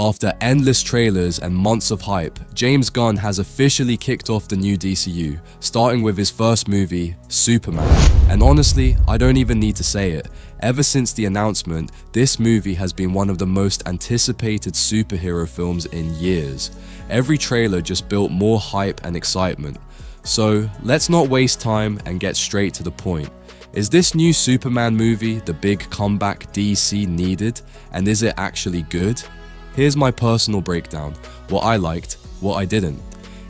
After endless trailers and months of hype, James Gunn has officially kicked off the new DCU, starting with his first movie, Superman. And honestly, I don't even need to say it. Ever since the announcement, this movie has been one of the most anticipated superhero films in years. Every trailer just built more hype and excitement. So let's not waste time and get straight to the point. Is this new Superman movie the big comeback DC needed? And is it actually good? Here's my personal breakdown, what I liked, what I didn't.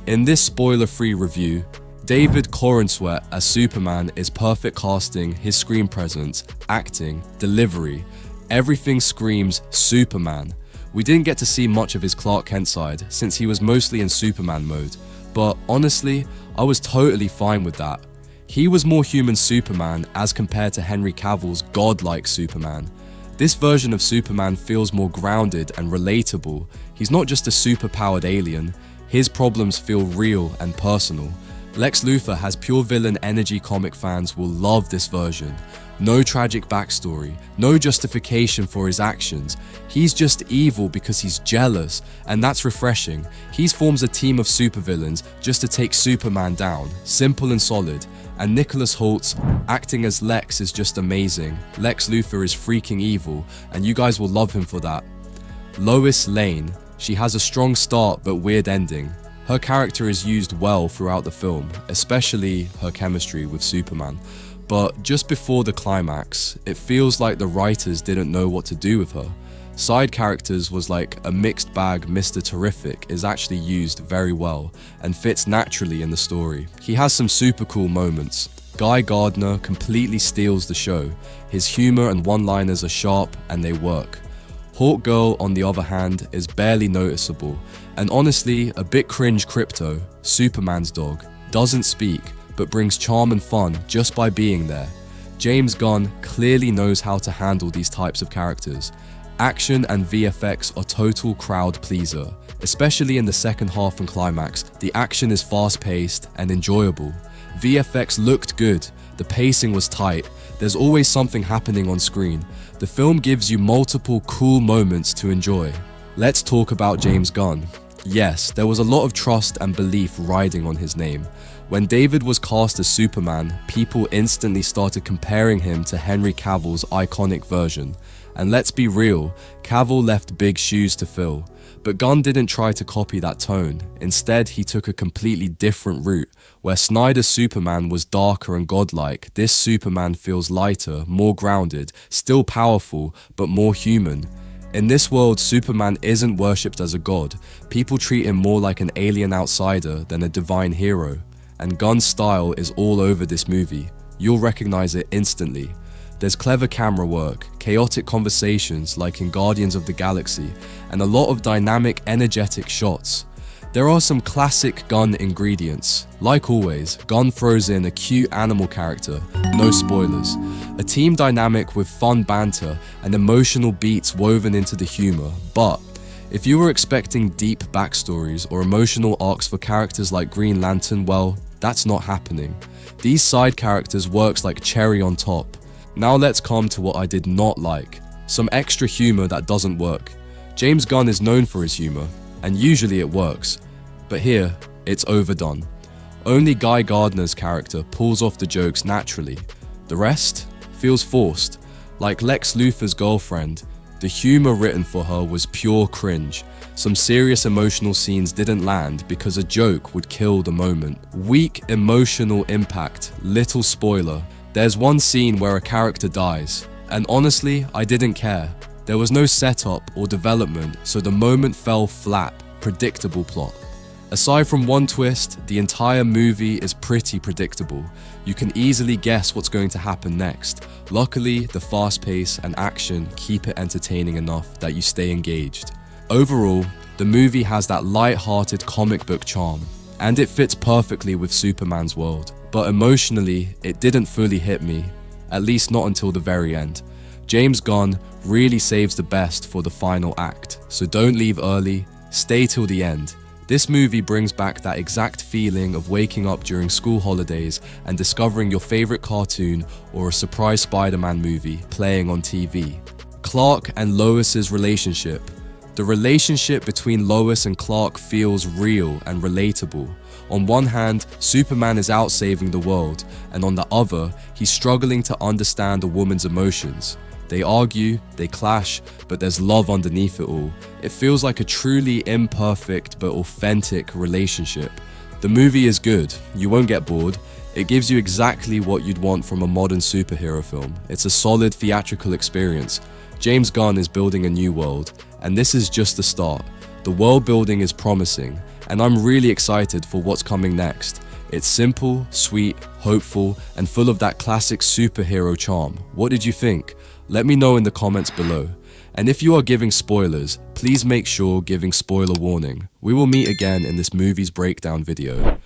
In this spoiler-free review, David Corenswet as Superman is perfect casting, his screen presence, acting, delivery. Everything screams Superman. We didn't get to see much of his Clark Kent side since he was mostly in Superman mode, but honestly, I was totally fine with that. He was more human Superman as compared to Henry Cavill's godlike Superman. This version of Superman feels more grounded and relatable. He's not just a super-powered alien, his problems feel real and personal. Lex Luthor has pure villain energy. Comic fans will love this version. No tragic backstory, no justification for his actions. He's just evil because he's jealous, and that's refreshing. He forms a team of supervillains just to take Superman down, simple and solid. And Nicholas Holtz acting as Lex is just amazing. Lex Luthor is freaking evil, and you guys will love him for that. Lois Lane, she has a strong start but weird ending. Her character is used well throughout the film, especially her chemistry with Superman. But just before the climax, it feels like the writers didn't know what to do with her. Side characters was like a mixed bag. Mr. Terrific is actually used very well and fits naturally in the story. He has some super cool moments. Guy Gardner completely steals the show. His humor and one-liners are sharp and they work. Hawk Girl, on the other hand, is barely noticeable, and honestly a bit cringe. Crypto, Superman's dog, doesn't speak but brings charm and fun just by being there. James Gunn clearly knows how to handle these types of characters. Action and VFX are total crowd pleaser, especially in the second half and climax. The action is fast-paced and enjoyable. VFX looked good, the pacing was tight, there's always something happening on screen. The film gives you multiple cool moments to enjoy. Let's talk about James Gunn. Yes, there was a lot of trust and belief riding on his name. When David was cast as Superman, people instantly started comparing him to Henry Cavill's iconic version. And let's be real, Cavill left big shoes to fill. But Gunn didn't try to copy that tone. Instead, he took a completely different route. Where Snyder's Superman was darker and godlike, this Superman feels lighter, more grounded, still powerful, but more human. In this world, Superman isn't worshipped as a god. People treat him more like an alien outsider than a divine hero. And Gunn's style is all over this movie. You'll recognize it instantly. There's clever camera work, chaotic conversations like in Guardians of the Galaxy, and a lot of dynamic, energetic shots. There are some classic Gunn ingredients. Like always, Gunn throws in a cute animal character, no spoilers, a team dynamic with fun banter and emotional beats woven into the humor. But if you were expecting deep backstories or emotional arcs for characters like Green Lantern, well, that's not happening. These side characters works like cherry on top. Now let's come to what I did not like. Some extra humor that doesn't work. James Gunn is known for his humor, and usually it works. But here, it's overdone. Only Guy Gardner's character pulls off the jokes naturally. The rest feels forced. Like Lex Luthor's girlfriend, the humor written for her was pure cringe. Some serious emotional scenes didn't land because a joke would kill the moment. Weak emotional impact, little spoiler. There's one scene where a character dies, and honestly, I didn't care. There was no setup or development, so the moment fell flat, predictable plot. Aside from one twist, the entire movie is pretty predictable. You can easily guess what's going to happen next. Luckily, the fast pace and action keep it entertaining enough that you stay engaged. Overall, the movie has that light-hearted comic book charm, and it fits perfectly with Superman's world. But emotionally, it didn't fully hit me, at least not until the very end. James Gunn really saves the best for the final act, so don't leave early, stay till the end. This movie brings back that exact feeling of waking up during school holidays and discovering your favorite cartoon or a surprise Spider-Man movie playing on TV. Clark and Lois's relationship. The relationship between Lois and Clark feels real and relatable. On one hand, Superman is out saving the world, and on the other, he's struggling to understand a woman's emotions. They argue, they clash, but there's love underneath it all. It feels like a truly imperfect but authentic relationship. The movie is good, you won't get bored. It gives you exactly what you'd want from a modern superhero film. It's a solid theatrical experience. James Gunn is building a new world, and this is just the start. The world building is promising, and I'm really excited for what's coming next. It's simple, sweet, hopeful, and full of that classic superhero charm. What did you think? Let me know in the comments below. And if you are giving spoilers, please make sure giving spoiler warning. We will meet again in this movie's breakdown video.